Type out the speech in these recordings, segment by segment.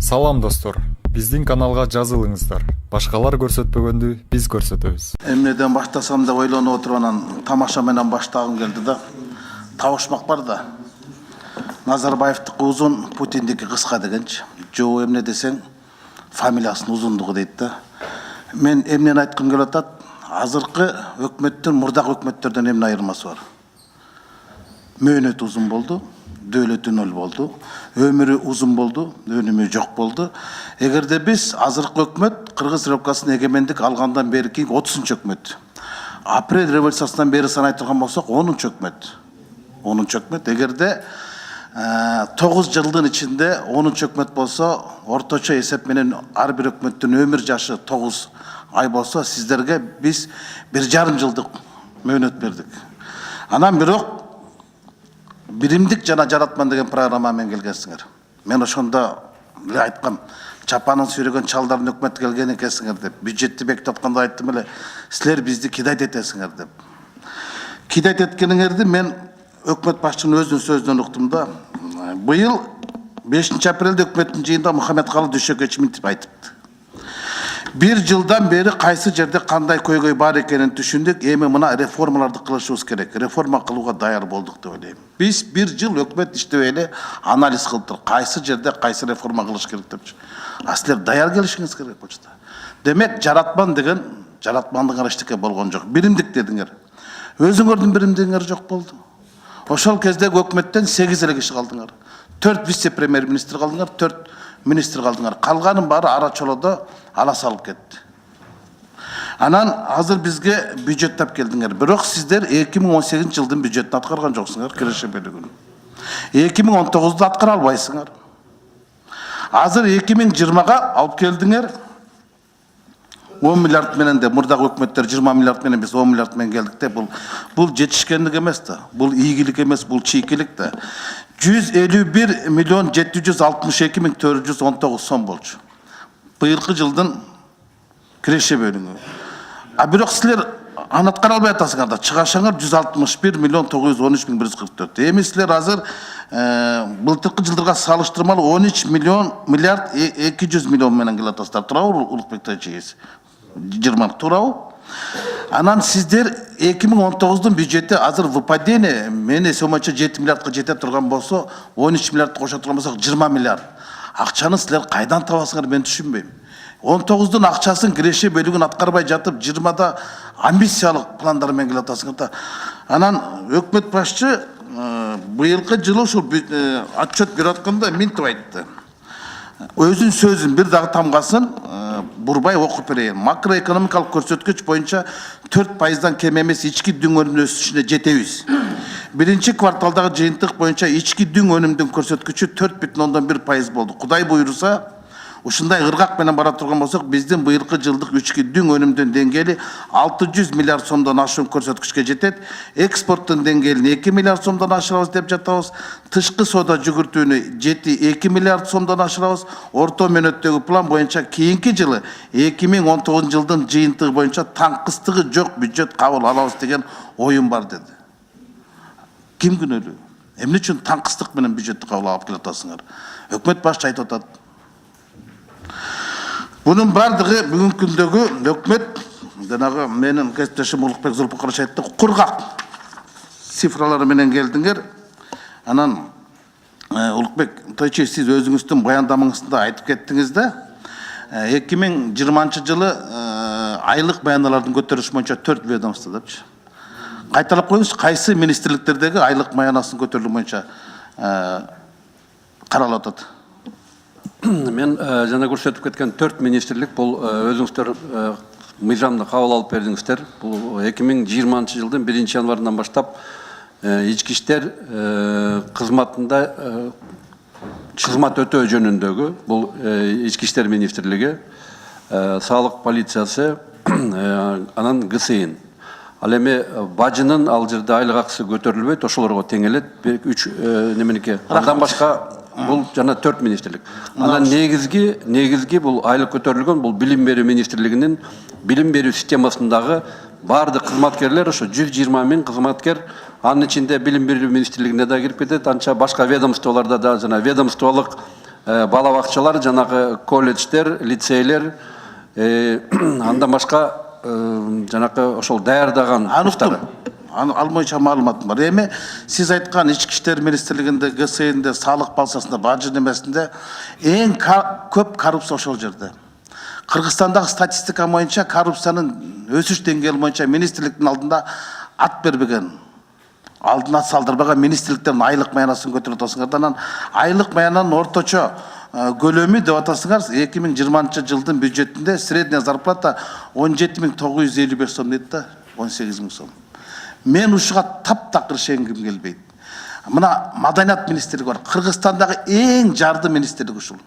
Салам достор, биздин каналга жазылыңыздар. Башкалар көрсөтпөгөндү биз көрсөтөбүз. Эмнеден баштасам деп ойлонуп отуруп анан тамаша менен баштагым келди да. Табышмак бар да. Назарбаевдики узун, Путиндики кыска дегенчи. Жоо эмне десең, фамилиясынын узундугу дейт да. Мен эмнени айткым келип атат? Азыркы өкмөттүн мурдагы өкмөттөрдөн эмне айырмасы бар? Мөөнөтү узун болду, дөөлөтү нөл болду, өмүрү узун болду, өнүмү жок болду. Эгерде биз азыркы өкмөт Кыргыз Республикасынын эгемендик алгандан бери кийин 30-чы өкмөт. Апрель революциясынан бери санай турган болсок 10-чы өкмөт. 10-чы өкмөт. Эгерде 9 жылдын ичинде 10-чы өкмөт болсо, орточо эсеп менен ар бир өкмөттүн өмүр жашы 9 ай болсо, сиздерге биз 1,5 жылдык мөөнөт бердик. Анан бирок биримдик жана жаратман деген программамен келгенсиңер. Мен ошондо эле айткам, чапанын сүйрөгөн чалдардын өкмөт келген экенсиңер деп. Бюджетти бекитип атканда айттым эле, силер бизди кидайт этесиңер деп. Кидайт эткениңерди мен өкмөт башчынын өзүнүн сөзүнөн уктум да. Быйыл 5 апрелде өкмөттүн жыйынында Мухаммедкалы Дүйшөкөч мынтип айтыпты. 1 жылдан бери кайсы жерде кандай көйгөй бар экенин түшүндүк, эми мына реформаларды кылышыбыз керек. Реформа кылууга даяр болдук деп ойлойм. Биз 1 жыл өкмөт иштебей эле анализ кылдык. Кайсы жерде кайсы реформа кылыш керек депчи. А силер даяр келишиңиз керек болчу. Демек, жаратман деген жаратмандык эчтеке болгон жок. Биримдик дедиңер. Өзүңөрдүн биримдигиңер жок болду. Ошол кездеги өкмөттөн 8 эле киши калдыңар. 4 вице-премьер-министр калдыңар, 4 министр калдыңар. Калганын баары ара чолодо ала салып кетти. Анан азыр бизге бюджет тап келдиңер. Бирок сиздер 2018 жылдын бюджетин аткарган жоксуңар, киреше бөлүгүн. 2019-ду аткара албайсыңар. Азыр 2020-га алып келдиңер. 10 миллиард менен де мурдагы өкмөттөр 20 миллиард менен биз 10 миллиард менен келдик де, бул жетишкендик эмес да. Бул ийгилик эмес, бул чийкилик да. 151 миллион 762 миң 419 сом болчу. Быйылкы жылдын киреше бөлүгү. А бирок силер аны аткара албай атасыңар да. Чыгашаңар 161 миллион 913 миң 144. Эми силер азыр былтыркы жылдарга салыштырмалуу 13 миллиард 200 миллион менен келе атасыздар. Туурабы Улукбек Тайчиевич? 20 туурабы? Анан сиздер 2019-дун бюджети азыр выпадение мен эсебимча 7 миллиардка жете турган болсо, 13 миллиардты кошо турган болсок 20 миллиард. Акчаны силер кайдан табасыңар, мен түшүнбөйм. 19-дун акчасын киреше бөлүгүн аткарбай жатып, 20-да амбициялык пландар менен келе атасыңар да. Анан өкмөт башчы быйылкы жылы ушул отчет берип атканда мынтип айтты. Өзүн сөзүн бир дагы тамгасын бурбай окуп берейин. Макроэкономикалык көрсөткүч боюнча 4%дан кем эмес ички дүң өнүмүнүн өсүшүнө жетебиз. Биринчи кварталдагы жыйынтык боюнча ички дүң өнүмүнүн көрсөткүчү 4,1% болду. Кудай буйруса, ушундай ыргак менен бара турган болсок, биздин быйылкы жылдык ички дүң өнүмүнүн деңгээли 600 миллиард сомдон ашуун көрсөткүчкө жетет. Экспорттун деңгээлин 2 миллиард сомдон ашырабыз деп жатабыз. Тышкы соода жүгүртүүнү 2 миллиард сомдон ашырабыз. Орто мөөнөттөгү план боюнча кийинки жылы 2019 жылдын жыйынтыгы боюнча таңкыстыгы жок бюджет кабыл алабыз деген оюм бар деди. Ким күнөөлүү? Эмне үчүн таңкыстык менен бюджетти кабыл алып келе атасыңар? Өкмөт башчы айтып атат. Bunun bardығы бүгүнкү күндөгү өкмөт, жанагы менин кесиптешим Улукбек Зулпукарович айтты, кургак цифралары менен келдиңер. Анан Улукбек Тойчиев, сиз өзүңүздүн баяндамаңызда айтып кеттиңиз да, 2020 жылы айлык баяналардын көтөрүлүшү боюнча 4 ведомство депчи. Кайталап коюңуз, кайсы министрликтердеги айлык баянасын көтөрүлүү боюнча каралып атат? Мен жана көрсөтүп кеткен 4 министрлик, бул өзүңүздөр мыйзамды кабыл алып бердиңиздер. Бул 2020 жылдын 1 январынан баштап ички иштер кызматында кызмат өтөө жөнүндөгү, бул ички иштер министрлиги, салык полициясы, анан ГСИН. Ал эми бажынын ал жерде айлык акысы көтөрүлбөйт, ошолорго тең элет. 3 неменеке. Андан башка бул жана 4 министрлик. Анан негизги бул айлык көтөрүлгөн, бул билим берүү министрлигинин билим берүү системасындагы бардык кызматкерлер, ошо 120 миң кызматкер, анын ичинде билим берүү министрлигине да кирип кетет, анча башка ведомстволорда да жана ведомстволук бала бакчалар, жанагы колледждер, лицейлер, андан башка жанагы ошол даярдаган Анықтым. Алмайша маалыматым бар. Эми сиз айткан ички иштер министрлигинде, ГСНде, салык балсасында, бажы немесинде эң көп коррупция ошол жерде. Кыргызстандагы статистика боюнча коррупциянын өсүш деңгээли боюнча министрликтин алдында ат бербеген, алдына салдырбаган министрликтердин айлык маянасын көтөрүп атасыңар. Анан айлык маянанын орточо көлөмү деп атасыңар 2020 жылдын бюджетинде средняя зарплата 17.955 сом дейт да, 18.000 сом. Мен ушуга таптакыр шенгим келбейт. Мына маданият министрлиги бар. Кыргызстандагы эң жарды министрлик ушул.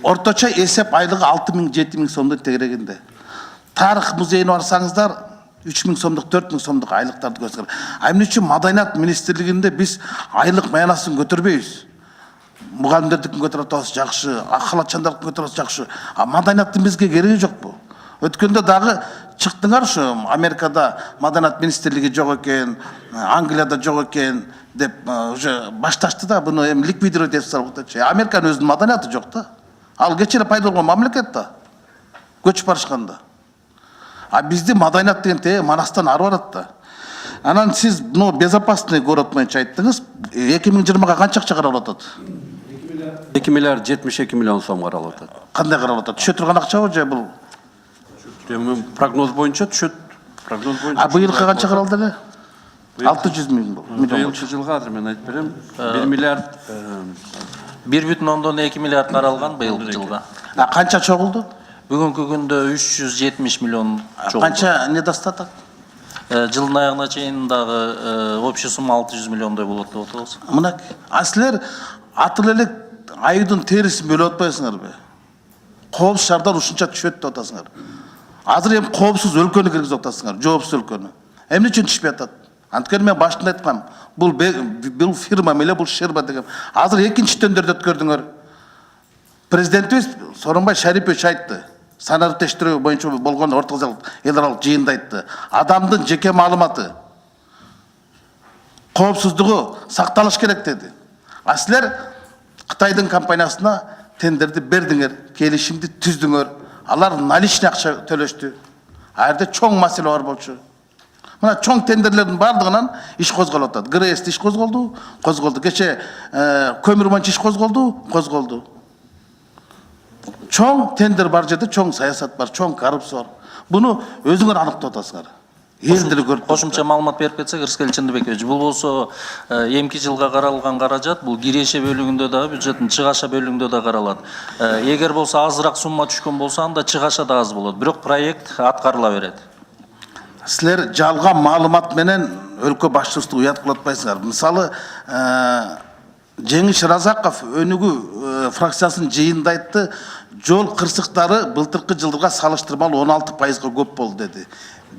Орточо эсеп айлыгы 6.000-7.000 сомдун тегерегинде. Тарых музейине барсаңыздар 3.000 сомдук, 4.000 сомдук айлыктарды көрсөңөр. Эмне үчүн маданият министрлигинде биз айлык маянасын көтөрбөйбүз? Мугалимдердикин көтөрүп атабыз жакшы, акылатчандардыкын көтөрүп атабыз жакшы. А маданияттын бизге кереги жокпу? Өткөндө дагы чыктыңар ушу Америкада маданият министрлиги жок экен, Англияда жок экен деп уже башташты да, буну эми ликвидировать этип салгычы. Американын өзүнүн маданияты жок да. Ал кечээ пайда болгон мамлекет да. Көчүп барышканда. А бизди маданият деген те манастан ары барат да. Анан сиз ну безопасный город боюнча айттыңыз, 2020-га канча акча каралып атат? 2 миллиард 72 миллион сом каралып атат. Кандай каралып атат? Түшө турган акчабы же бул? Прогноз боюнча түшөт. Прогноз боюнча. А быйылкы канча каралды эле? 600 миллион. Быйылкы жылга азыр мен айтып берем. 1 миллиард 1,2 миллиард каралган быйылкы жылга. А канча чогулду? Бүгүнкү күндө 370 миллион чогулду. Канча недостаток? Жылдын аягына чейин дагы общий сумма 600 миллиондой болот деп атабыз. Мына силер атыл элек айдын терисин бөлүп атпайсыңарбы? Коопсуз шаардан ушунча түшөт деп атасыңар. Азыр эми коопсуз өлкөнү киргизип атасыңар, жоопсуз өлкөнү. Эмне үчүн түшпөй атат? Анткени мен башында айткам, бул фирма меле, бул шерба деген. Азыр экинчи төндөрдө өткөрдүңөр. Президентибиз Сооронбай Шарипович айтты. Санар тештирүү боюнча болгон орток эл аралык жыйында айтты. Адамдын жеке маалыматы, коопсуздугу сакталыш керек деди. А силер Кытайдын компаниясына тендерди бердиңер, келишимди түздүңөр. Алар наличный акча төлөштү. Айрда чоң маселе бар болчу. Мына чоң тендерлердин бардыгынан иш козголуп атат. ГРС иш козголду. Кече көмүр боюнча иш козголду. Чоң тендер бар жерде чоң саясат бар, чоң коррупция бар. Буну өзүңөр аныктап атасыңар. Элдер көрүп. Кошумча маалымат берип кетсек, Рыскел Чындыбекович, бул болсо эмки жылга каралган каражат, бул киреше бөлүгүндө да, бюджеттин чыгаша бөлүгүндө да каралат. Эгер болсо азыраак сумма түшкөн болсо, анда чыгаша да аз болот. Бирок проект аткарыла берет. Силер жалган маалымат менен өлкө башчылыгын уят кылып атпайсыңар. Мисалы, Жеңиш Разаков өнүгүү фракциясынын жыйынында айтты, жол кырсыктары былтыркы жылдыга салыштырмалуу 16%га көп болду деди.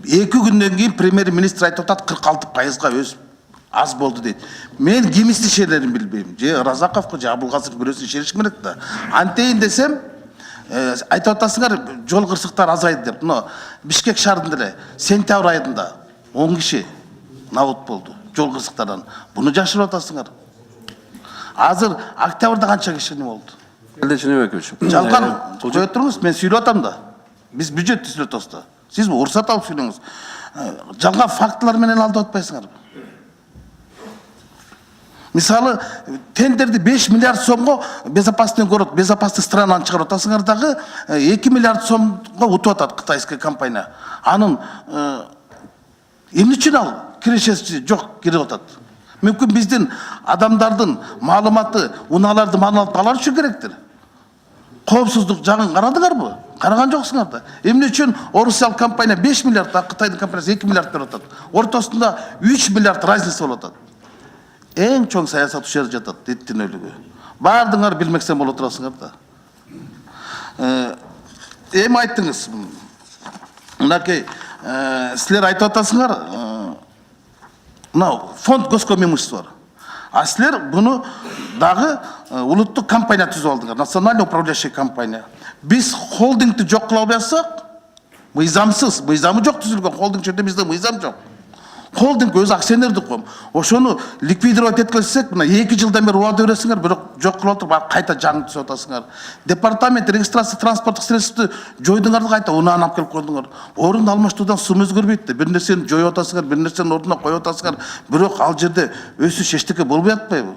2 күндөн кийин премьер-министр айтып атат 46%га өсүп аз болду дейт. Мен кимисти шеерлерин билбейм. Же Разаковго, же Абылгазыр бирөөсүн шеришим керек да. Антейин десем, айтып атасыңар жол кырсыктары азайды деп. Но Бишкек шаарында эле сентябрь айында 10 киши набут болду жол кырсыктардан. Буну жашырып атасыңар. Азыр октябрда канча киши болду? Жалган кое туруңуз, мен сүйлөп атам да. Биз бюджетти сүйлөп атабыз да. Сиз уруксат алып сүйлөңүз. Жалган фактылар менен алдап атпайсыңар. Мисалы, тендерди 5 миллиард сомго безопасный город, безопасный странаны чыгарып атасыңар дагы 2 миллиард сомго утуп атат кытайский компания. Анын эмне үчүн ал кирешеси жок кирип атат? Мүмкүн биздин адамдардын маалыматы, унаалардын маалыматы алар үчүн керектир. Коопсуздук жагын карадыңарбы? Караган жоксуңар да. Эмне үчүн Орусиялык компания 5 миллиард, а Кытайдын компаниясы 2 миллиард берип атат? Ортосунда 3 миллиард разница болуп атат. Эң чоң саясат ушул жерде жатат, эттин өлүгү. Бардыңар билмексен болуп турасыңар да. Эми айттыңыз. Мынакей силер айтып атасыңар, мына фонд государственного имущества бар. А силер буну дагы улуттук компания түзүп алдыңар, национальный управляющий компания. Биз холдингти жок кыла албасак, мыйзамсыз, мыйзамы жок түзүлгөн холдинг жерде бизде мыйзам жок. холдинг өзү акционердик ком. Ошону ликвидировать эткилсек, мына 2 жылдан бери убада бересиңер, бирок жок кылып отуруп кайта жаңы түзүп атасыңар. Департамент регистрация транспорттук средстводу жойдуңар да кайта унааны алып келип койдуңар. Орун алмаштыруудан сум өзгөрбөйт да. Бир нерсени жоюп атасыңар, бир нерсенин ордуна коюп атасыңар, бирок ал жерде өсүш эчтеке болбой атпайбы?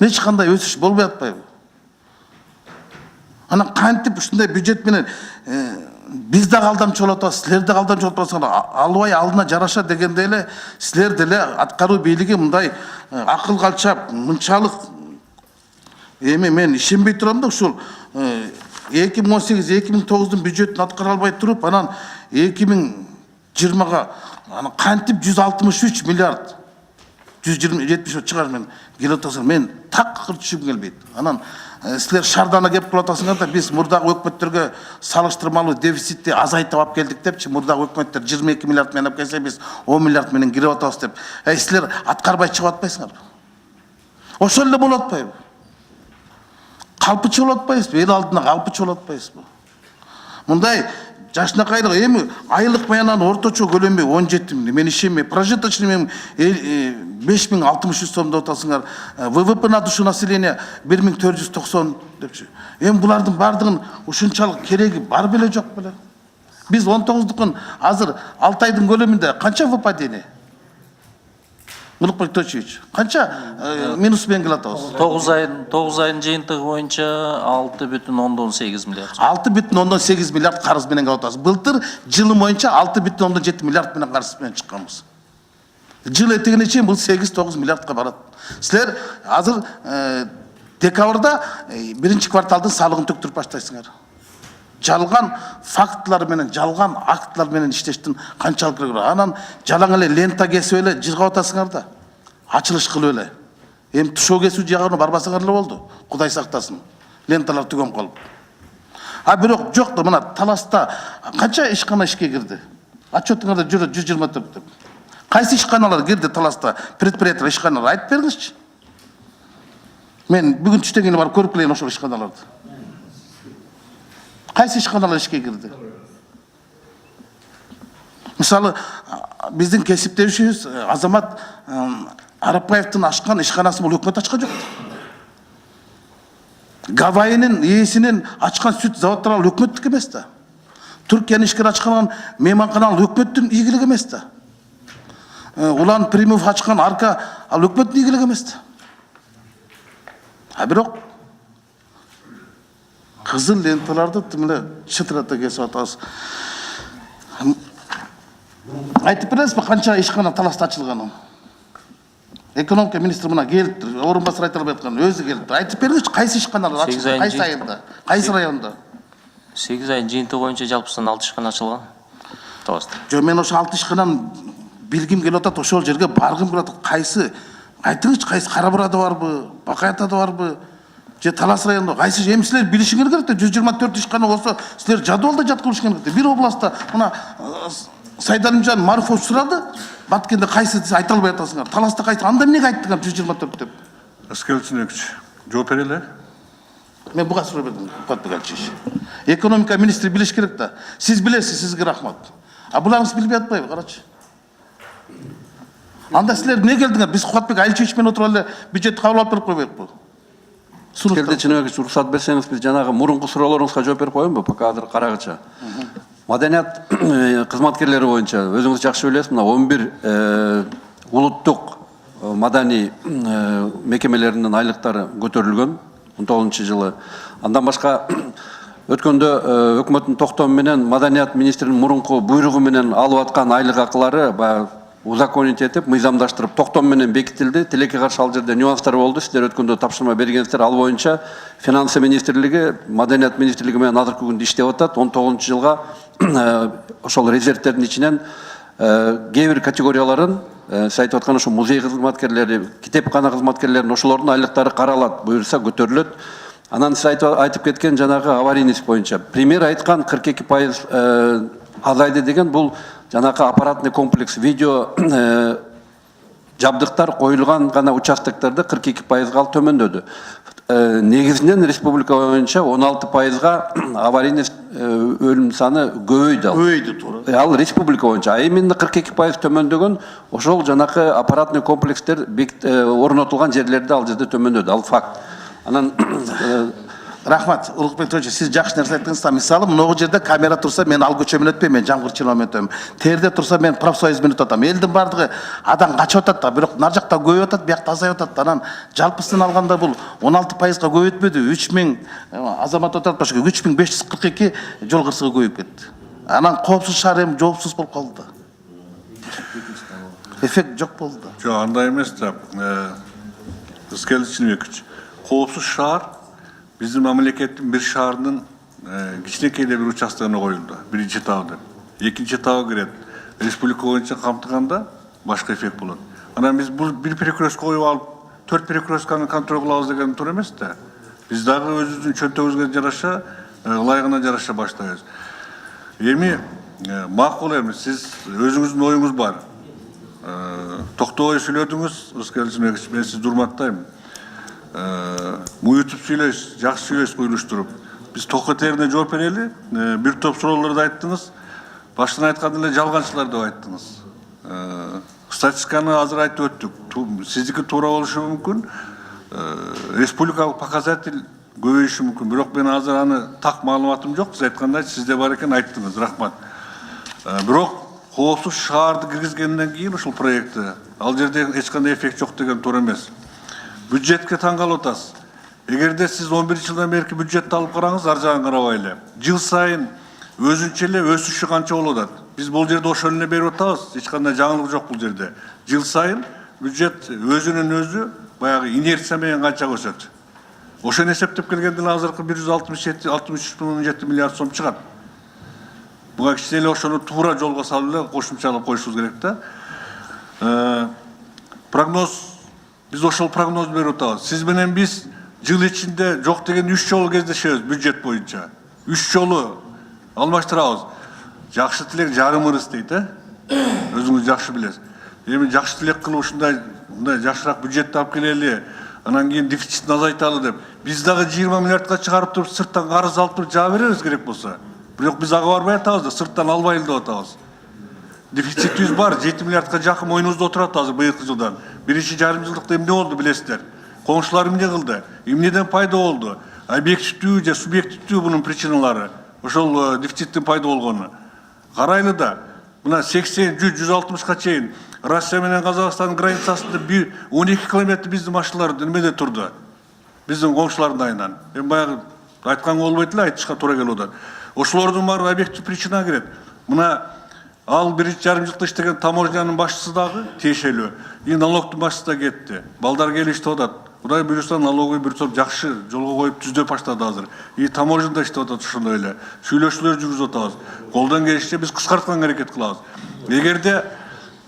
Эч кандай өсүш болбой атпайбы? Анан кантип ушундай бюджет менен биз да алдамчы болуп атабыз, силер да алдамчы болуп атасыңар. Албай алдына жараша дегенде эле силер деле аткаруу бийлиги мындай акыл калчап, мынчалык эми мен ишенбей турам да ушул 2018-2009 бюджетін аткара албай туруп, анан 2020-га анан кантип 163 миллиард 170 чыгар мен келип атасыңар. Мен так түшүм келбейт. Анан силер шардана кеп кылып атасыңар да биз мурдагы өкмөттөргө салыштырмалуу дефицитти азайтып алып келдик депчи. Мурдагы өкмөттөр 22 миллиард менен алып келсе биз 10 миллиард менен кирип атабыз деп. Силер аткарбай чыгып атпайсыңарбы? Ошол эле болуп атпайбы? Калпычы болуп атпайсызбы? Эл алдына калпычы болуп атпайсызбы? Мындай жашнакайлык эми айлык баянанын орточо көлөмү 17 миң. Мен ишенбейм. Прожиточный мен 5063 сом деп атасыңар. ВВП на душу населения 1490 депчи. Эми булардын бардыгын ушунчалык кереги бар беле жок беле? Биз 19-дукун азыр 6 айдын көлөмүндө канча выпадение? Мулукбек Точевич, канча минус менен келип атабыз? 9 айдын жыйынтыгы боюнча 6,8 миллиард. 6,8 миллиард карыз менен келип атабыз. Былтыр жылы боюнча 6,7 миллиард менен карыз менен чыкканбыз. Жыл этегине чейин бул 8-9 миллиардка барат. Силер азыр декабрда биринчи кварталдын салыгын төктүрүп баштайсыңар. Жалган фактылар менен, жалган актлар менен иштештин канчалык керек. Анан жалаң эле лента кесип эле жыргап атасыңар да. Ачылыш кылып эле. Эми тушоо кесүү жагына барбасаңар эле болду. Кудай сактасын. Ленталар түгөнүп калып. Бирок жок да мына Таласта канча ишкана ишке кирди? Отчетуңарда жүрөт 124 деп. Кайсы ишканалар кирди Таласта? Предприятиялар ишканалар айтып бериңизчи. Мен бүгүн түштөн кийин барып көрүп келейин ошол ишканаларды. Кайсы ишканалар ишке кирди? Мисалы, биздин кесиптешибиз Азамат Арапбаевдин ачкан ишканасы бул өкмөт ачкан жок. Гавайинин ээсинин ачкан сүт заводдору ал өкмөттүк эмес да. Түркиянын ишкер ачкан мейманкана ал өкмөттүн ийгилиги эмес да. Улан Примов ачкан арка ал өкмөттүн ийгилиги эмес да. Бирок кызыл ленталарды тим эле чытырата кесип атабыз. Айтып бересизби канча ишкана Таласта ачылганын? Экономика министри мына келиптир, орун басыр айта албай аткан, өзү келиптир. Айтып бериңизчи, кайсы ишканалар ачылган, кайсы айылда, кайсы районда? 8 айдын жыйынтыгы боюнча жалпысынан 6 ишкана ачылган. Таласта. Жок, мен ошо 6 ишкананы билгим келип атат, ошол жерге баргым келип атат. Кайсы? Айтыңызчы, кайсы Кара Бурада барбы, Бакаятада барбы? Же Талас районунда кайсы? Эми силер билишиңер керек да, 124 ишкана болсо, силер жадыбалда жаткырышыңар керек. Бир областта мына Сайдарымжан Маруфов сурады, Баткенде кайсы айта албай атасыңар. Таласта кайсы? Анда эмнеге айттыңар 124 деп? Аскелчинович, жооп берели? Мен буга суроо бердим, Батбегалчич. Экономика министри билиш керек да. Сиз билесиз, сизге рахмат. Буларыңыз билбей атпайбы, карачы. Анда силер эмне келдиңер? Биз Кубатбек Айылчевич менен отуруп эле бюджетти кабыл алып берип койбойбу? Келдичинович, уруксат берсеңиз биз жанагы мурунку суроолоруңузга жооп берип коеюнбу, пока азыр карагыча. Маданият кызматкерлери боюнча өзүңүз жакшы билесиз, мына 11 улуттук маданий мекемелеринин айлыктары көтөрүлгөн 19-жылы. Андан башка өткөндө өкмөттүн токтому менен Маданият министринин мурунку буйругу менен алып аткан айлык акылары узаконить этип, мыйзамдаштырып, токтом менен бекитилди. Тилекке каршы ал жерде нюанстар болду. Сиздер өткөндө тапшырма бергенсиздер. Ал боюнча Финансы министрлиги, Маданият министрлиги менен азыркы күндө иштеп атат. 19-жылга ошол резервтердин ичинен кээ бир категорияларын айтып аткан ошо музей кызматкерлери, китепкана кызматкерлеринин ошолордун айлыктары каралат, буюрса көтөрүлөт. Анан сиз айтып кеткен жанагы аварийность боюнча премьер айткан 42% азайды деген бул жанакы аппаратный комплекс видео жабдыктар коюлган гана участоктарды 42%га төмөндөдү. Негизинен республика боюнча 16%га аварийность өлім саны көбөйдү. Көбөйдү, туура. Ал республика боюнча. Эмне 42% төмөндөгөн ошол жанакы аппаратный комплекстер орнотулган жерлерде ал жерде төмөндөдү. Ал факт. Анан Рахмат, Улукбек Тойчу, сиз жакшы нерсе айттыңыз да. Мисалы, мынау жерде камера турса, мен ал көчө менен өтпөйм, мен Жамгыр чыйноо менен өтөм. Терде турса, мен профсоюз менен өтөм. Элдин бардыгы адам качып атат да, бирок нар жакта көбөйүп атат, биякта азайып атат. Анан жалпысын алганда бул 16%-га көбөйтпөдү. 3000 азамат отурат башка 3542 жол кырсыгы көбөйүп кетти. Анан коопсуз шаар эми жоопсуз болуп калды. Эффект жок болду. Жок, андай эмес да. Ызкеличинбекович, коопсуз шаар биздин мамлекеттин бир шаарынын кичинекей эле бир участогуна коюлду. Биринчи этабы деп. Экинчи этабы кирет. Республика боюнча камтыганда башка эффект болот. Анан биз бул бир перекрестка коюп алып, 4 перекрестканы контроль кылабыз деген туура эмес да. Биз дагы өзүбүздүн чөнтөгүбүзгө жараша, ылайыгына жараша баштайбыз. Эми макул эми сиз өзүңүздүн оюңуз бар. Токтобой сүйлөдүңүз, Ызкеличинбекович, мен сизди урматтайм. Муютуп сүйлөйсүз, жакшы сүйлөйсүз куйлуштуруп. Биз токотерине жооп берели, бир топ суроолорду айттыңыз. Баштан айтканда эле жалганчылар деп айттыңыз. Статистиканы азыр айтып өттүк. Сиздики туура болушу мүмкүн. Республикалык показатель көбөйүшү мүмкүн. Бирок мен азыр аны так маалыматым жок. Сиз айткандай сизде бар экен, айттыңыз. Рахмат. Бирок коопсуз шаарды киргизгенден кийин ушул проектти ал жерде эч кандай эффект жок деген туура эмес. Бюджетке таң калып атасыз. Эгерде сиз 11-жылдан берки бюджетти алып караңыз, ар жагын карабай эле. Жыл сайын өзүнчө эле өсүшү канча болуп атат? Биз бул жерде ошол эле берип атабыз. Эч кандай жаңылык жок бул жерде. Жыл сайын бюджет өзүнүн өзү баягы инерция менен канча өсөт. Ошону эсептеп келгенде азыркы 163,7 миллиард сом чыгат. Буга кичине эле ошону туура жолго салып эле кошумчалап коюшубуз керек да. Прогноз, биз ошол прогноз берип атабыз. Сиз менен биз жыл ичинде жок деген 3 жолу кездешебиз бюджет боюнча. 3 жолу алмаштырабыз. Жакшы тилек жарым ырыс дейт, өзүңүз жакшы билесиз. Эми жакшы тилек кылып ушундай жакшыраак бюджетти алып келели, анан кийин дефицитин азайталы деп. Биз дагы 20 миллиардка чыгарып туруп, сырттан карыз алып туруп жаа беребиз керек болсо. Бирок биз ага барбай атабыз да, сырттан албай эле деп атабыз. Дефицитибиз бар, 7 миллиардка жакын мойнубузда отурат азыр быйылкы жылдан. Биринчи жарым жылдыкта эмне болду билесиздер? Коңшулар эмне кылды? Эмнеден пайда болду? Объективдүү же субъективдүү бунун причиналары? Ошол дефициттин пайда болгону. Карайлы да, мына 80, 100, 160ка чейин Россия менен Казакстандын границасында 12 километр биздин машиналар немеде турду. Биздин коңшулардын айынан. Эми баягы айтканга болбойт эле, айтышка туура келип атат. Ошолордун баары объектив причина кирет. Мына ал биринчи жарым жылда иштеген таможнянын башчысы дагы тиешелүү. И налогтун башчысы да кетти. Балдар келип иштеп атат. Кудай буюрса налоговый бир топ жакшы жолго коюп түздөп баштады азыр. И таможняда иштеп атат ошондой эле. Сүйлөшүүлөр жүргүзүп атабыз. Колдон келишинче биз кыскартканга аракет кылабыз. Эгерде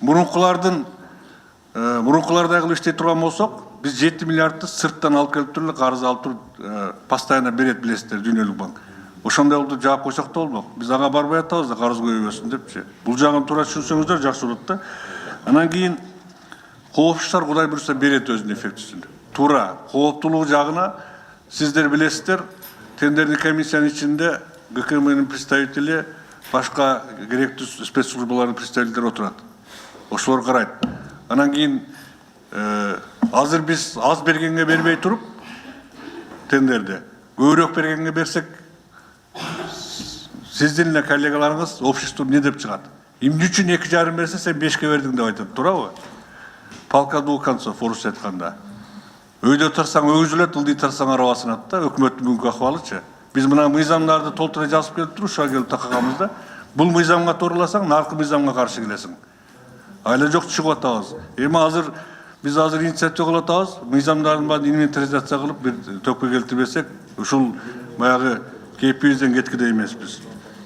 мурункуларды кылып иштей турган болсок, биз 7 миллиардты сырттан алып келип туруп, карыз алып туруп, постоянно берет билесиздер, Дүйнөлүк банк. Ошондой болду жаап койсок да болмок. Биз ага барбай атабыз да, карыз көбөйбөсүн депчи. Бул жагын туура түшүнсөңүздөр жакшы болот да. Анан кийин коопсуздар Кудай буюрса берет өзүнүн эффектисин. Туура, кооптулугу жагына сиздер билесиздер, тендердик комиссиянын ичинде ГКМнын представители, башка керектүү спецслужбалардын представителдери отурат. Ошолор карайт. Анан кийин азыр биз аз бергенге бербей туруп, тендерди көбүрөөк бергенге берсек, сиздин эле коллегаларыңыз общество эмне деп чыгат? Эмне үчүн 2,5 берсе, сен 5ке бердиң деп айтат, туурабы? Палка двух концов, орусча айтканда. Өйдө тарсаң өгүзүлөт, ылдый тарсаң арабасынат да, өкмөттүн бүгүнкү акыбалычы. Биз мына мыйзамдарды толтура жазып келип туруп, ушуга келип такаганбыз да. Бул мыйзамга тооруласаң, наркы мыйзамга каршы келесиң. Айла жок чыгып атабыз. Эми азыр биз инициатива кылып атабыз, мыйзамдардын баарын инвентаризация кылып бир төпкө келтирбесек, ушул баягы кейпибизден кеткидей эмеспиз.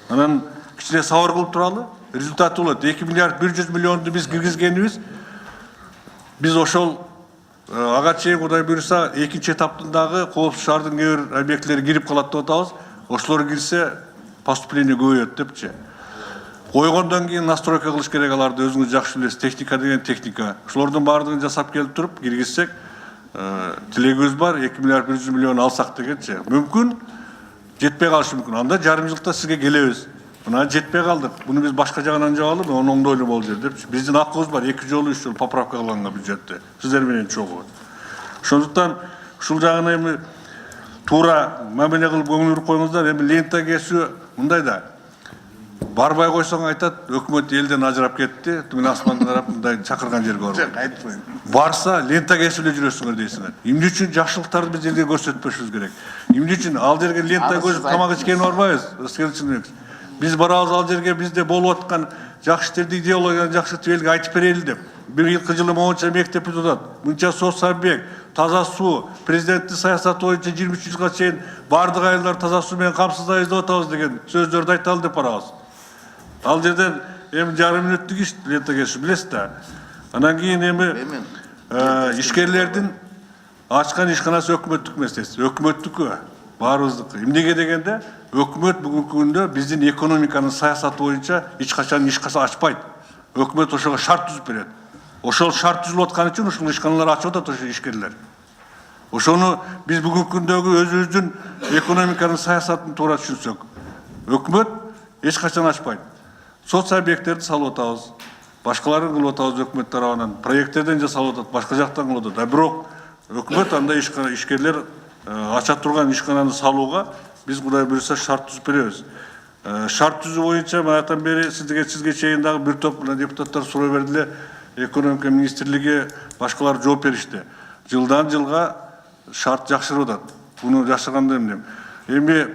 Анан кичине сабыр кылып туралы, результаты болот. 2 миллиард 100 миллионду биз киргизгенибиз, биз ошол ага чейин Кудай буюрса экинчи этаптын дагы коопсуз шаардын кээ бир объектилери кирип калат деп атабыз. Ошолор кирсе поступление көбөйөт депчи. Койгондон кийин настройка кылыш керек аларды, өзүңүз жакшы билесиз. Техника деген техника. Ошолордун баардыгын жасап келип туруп киргизсек, тилегибиз бар, 2 миллиард 100 миллион алсак дегенчи. Мүмкүн жетпей калышы мүмкүн. Анда жарым жылда сизге келебиз. Мына жетпей калдык. Буну биз башка жагынан жабалы, оңдойлуу болуп жер деп. Биздин акыбыз бар, 2 жолу 3 жолу поправка кылган бюджетте. Сиздер менен чогуу. Ошондуктан ушул жагына эми туура мамиле кылып көңүл буруп коюңуздар. Эми лента кесүү мындай да. Барбай койсоң айтат, өкмөт элден ажырап кетти, мен асманды карап мындай чакырган жерге барбайм. Жок, айтпайм. Барса лента кесип эле жүрөсүңөр дейсиңер. Эмне үчүн жакшылыктарды биз элге көрсөтпөшүбүз керек? Эмне үчүн ал жерге лента көзүп тамак ичкени барбайбыз? Биз барабыз ал жерге бизде болуп аткан жакшы иштерди, идеологияны жакшыртып элге айтып берели деп. Бир жылы моунча мектеп бүтүп, мынча соцобъект, таза суу, президенттин саясаты боюнча 23 жылга чейин бардык айылдар таза суу менен камсыздайбыз деп атабыз деген сөздөрдү айталы деп барабыз. Ал жерден эми жарым мүнөттүк иш лента кесип билесиз да. Анан кийин эми ишкерлердин ачкан ишканасы өкмөттүк эмес, өкмөттүкү, баарыбыздыкы. Эмнеге дегенде, өкмөт бүгүнкү күндө биздин экономиканын саясаты боюнча эч качан иш ачпайт. Өкмөт ошого шарт түзүп берет. Ошол шарт түзүлүп аткан үчүн ушул ишканалар ачып атат ошо ишкерлер. Ошону биз бүгүнкү күндөгү өзүбүздүн экономиканын саясатын туура түшүнсөк, өкмөт эч качан ачпайт. Соц объекттерди салып атабыз. Башкаларын кылып атабыз өкмөт тарабынан. Проекттерден жасалып атат, башка жактан кылып атат. Бирок өкмөт андай ишкерлер ача турган ишкананы салууга биз Кудай буйруса шарт түзүп беребиз. Шарт түзүү боюнча мындан бери сизге чейин дагы бир топ депутаттар суроо бердиле. Экономика министрлиги башкалар жооп беришти. Жылдан жылга шарт жакшырып атат. Буну жашырганда эмне? Эми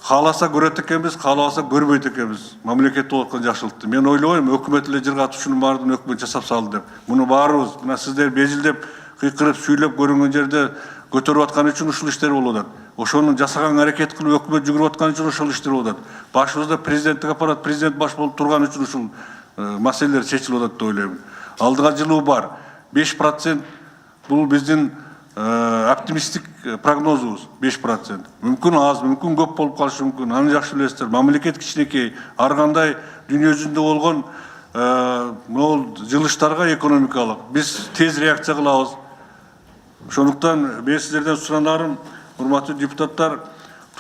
кааласа көрөт экенбиз, каалабаса көрбөйт экенбиз. Мамлекетте болуп аткан жакшылыкты. Мен ойлойм, өкмөт эле жыргатып ушунун баардыгын өкмөт жасап салды деп. Муну баарыбыз, мына сиздер безилдеп, кыйкырып, сүйлөп көрүнгөн жерде көтөрүп аткан үчүн ушул иштер болуп атат. Ошону жасаган аракет кылып өкмөт жүгүрүп аткан үчүн ошол иштер болуп атат. Башыбызда президенттик аппарат, президент баш болуп турган үчүн ушул маселелер чечилип атат деп ойлойм. Алдыга жылуу бар. 5% бул биздин оптимисттик прогнозубуз 5%. Мүмкүн аз, мүмкүн көп болуп калышы мүмкүн. Аны жакшы билесиздер. Мамлекет кичинекей, ар кандай дүйнө жүзүндө болгон могул жылыштарга экономикалык биз тез реакция кылабыз. Ошондуктан мен сиздерден суранарым, урматтуу депутаттар,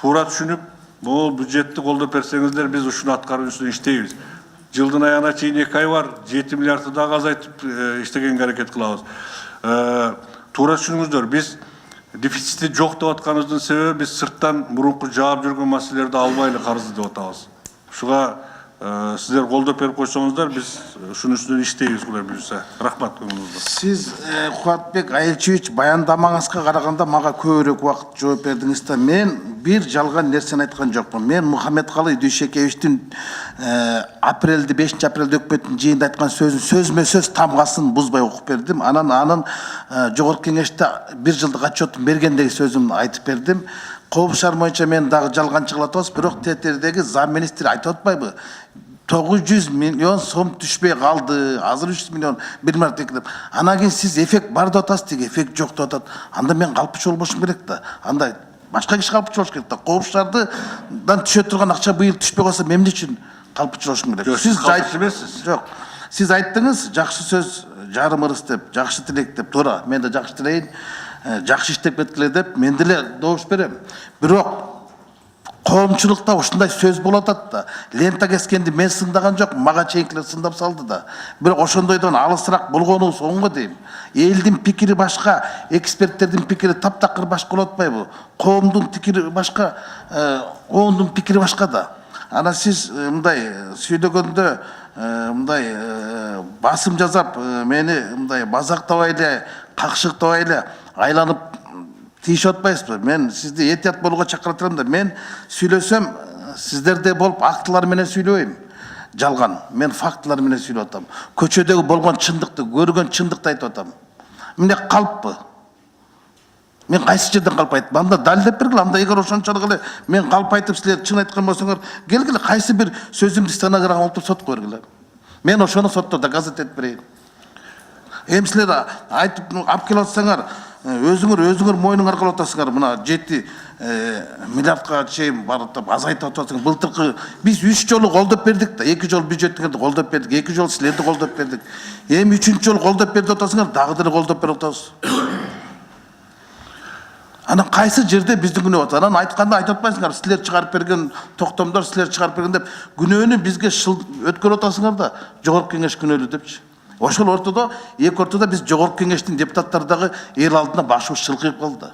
туура түшүнүп, могул бюджетти колдоп берсеңиздер, биз ушуну аткаруу үстүнө иштейбиз. Жылдын аягына чейин 2 ай бар, 7 миллиардты дагы азайтып иштегенге аракет кылабыз. Туура түшүнүңүздөр, биз дефицитти жок деп атканыбыздын себеби биз сырттан мурунку жаап жүргөн маселелерди албай эле карызды деп атабыз. Ушуга сиздер колдоп берип койсоңуздар, биз ушунун үстүнөн иштейбиз, Кудай буйруса. Рахмат көңүлүңүзгө. Сиз Кубатбек Айылчевич баяндамаңызга караганда мага көбүрөөк убакыт жооп бердиңиз да. Мен бир жалган нерсени айткан жокмун. Мен Мухаммедкалый Дүйшекевичтин апрелде 5 апрелде өкмөттүн жыйынында айткан сөзмө сөз тамгасын бузбай окуп бердим. Анын жогорку кеңеште 1 жылдык отчетун бергендеги сөзүмдү айтып бердим. Коопсуз шаар боюнча мен дагы жалганчы кылып атабыз, бирок тетердеги зам министри айтып атпайбы? 900 миллион сом түшпөй калды, азыр 300 миллион бир марта деп. Анан кийин сиз эффект бар деп атасыз, тиги эффект жок деп атат. Анда мен калпычы болбошум керек да. Анда башка киши калпычы болуш керек да. Коопсуз шаардан түшө турган акча быйыл түшпөй калса эмне үчүн калпычы болушум керек? Сиз калпычы эмессиз. Жок. Сиз айттыңыз, жакшы сөз жарым ырыс деп, жакшы тилек деп. Туура, мен да жакшы тилейин. Жакшы иштеп кеткиле деп мен деле добуш берем. Бирок коомчулукта ушундай сөз болуп атат да. Лента кескенди мен сындаган жок, мага чейинкилер сындап салды да. Бирок ошондойдон алысыраак болгонубуз оңго дейм. Элдин пикири башка, эксперттердин пикири таптакыр башка болуп атпайбы? Коомдун пикири башка, оңдун пикири башка да. Ана сиз мындай сүйлөгөндө мындай басым жасап мени мындай базактабай эле, какшыктабай эле айланып тийишип атпайсызбы? Мен сизди этият болууга чакыра турам да. Мен сүйлөсөм, сиздерде болуп актылар менен сүйлөбөйм. Жалган. Мен фактылар менен сүйлөп атам. Көчөдөгү болгон чындыкты, көргөн чындыкты айтып атам. Эмне калппы? Мен кайсы жерден калп айттым? Анда далилдеп бергиле. Анда эгер ошончолук эле мен калп айтып силер чын айткан болсоңор, келгиле кайсы бир сөзүмдү стенограмма алып сот койгиле. Мен ошону сотто доказать этип берейин. Эми силер айтып алып келип атсаңар, өзүңөр мойнуң аркалап атасыңар. Мына 7 миллиардка чейин барып азайтып атасың. Былтыркы биз 3 жолу колдоп бердик да. 2 жол бюджеттикерди колдоп бердик, 2 жол силерди колдоп бердик. Эми 3-чү жолу колдоп берди атасыңар, дагы деле колдоп берип атабыз. Анан кайсы жерде биздин күнөө болот? Анан айтканда айтып атпайсыңар, силер чыгарып берген токтомдор, силер чыгарып берген деп күнөөнү бизге өткөрүп атасыңар да, жогорку кеңеш күнөөлүү депчи. Ошол ортодо, эки ортодо биз жогорку кеңештин депутаттары дагы эл алдына башыбыз шылкыйып калды.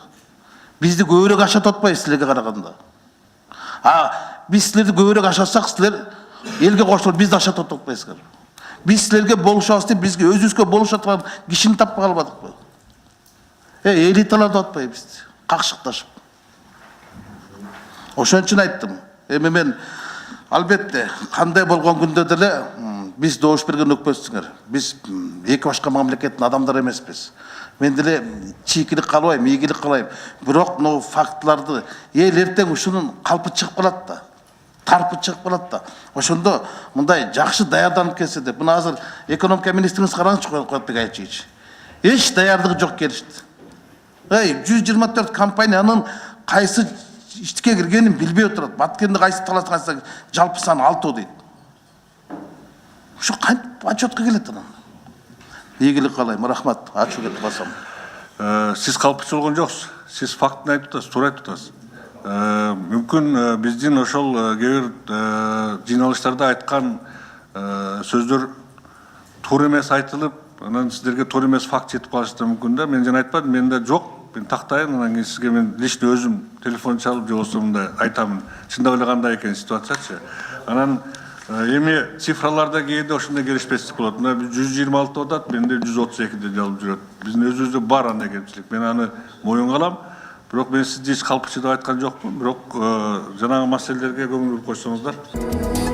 Бизди көбүрөөк ашатып атпайбы силерге караганда? Биз силерди көбүрөөк ашатсак, силер элге кошулуп бизди ашатып атпайсыңар. Биз силерге болушабыз деп бизге өзүбүзгө болушат турган кишини таппай калбадыкпы? Элиталар да атпайбы бизди, какшыкташып. Ошон үчүн айттым. Эми мен албетте кандай болгон күндө деле биз добуш берген өкмөтсүңөр. Биз эки башка мамлекеттин адамдары эмеспиз. Мен деле чийкилик калбайм, ийгилик кылайм. Бирок мына фактларды эл эртең ушунун калпы чыгып калат да. Тарпы чыгып калат да. Ошондо мындай жакшы даярданып келсе деп. Мына азыр экономика министриңиз караңызчы, Куатбек Айчевич. Эч даярдыгы жок келишти. 124 компаниянын кайсы ишке киргенин билбей отурат. Баткенди кайсы таласаңыз жалпы саны 6 дейт. Ушу кантип отчетко келет анан? Ийгилик каалайм, рахмат. Ачуу кетип калсам. Сиз калпычы болгон жоксуз. Сиз фактын айтып атасыз, туура айтып атасыз. Мүмкүн биздин ошол кээ бир жыйналыштарда айткан сөздөр туура эмес айтылып, анан сиздерге туура эмес факт жетип калышы мүмкүн да. Мен жана айтпадым, менде жок. Мен тактайын, анан кийин сизге мен лично өзүм телефон чалып же болбосо мындай айтамын. Чындап эле кандай экен ситуациячы. Анан эми цифраларда кээде ошондой келишпестик болот. Мына 126 деп атат, менде 132 деп жазылып жүрөт. Биздин өзүбүздө бар андай кемчилик. Мен аны моюнга алам. Бирок мен сизди эч калпычы деп айткан жокмун. Бирок жанагы маселелерге көңүл буруп койсоңуздар.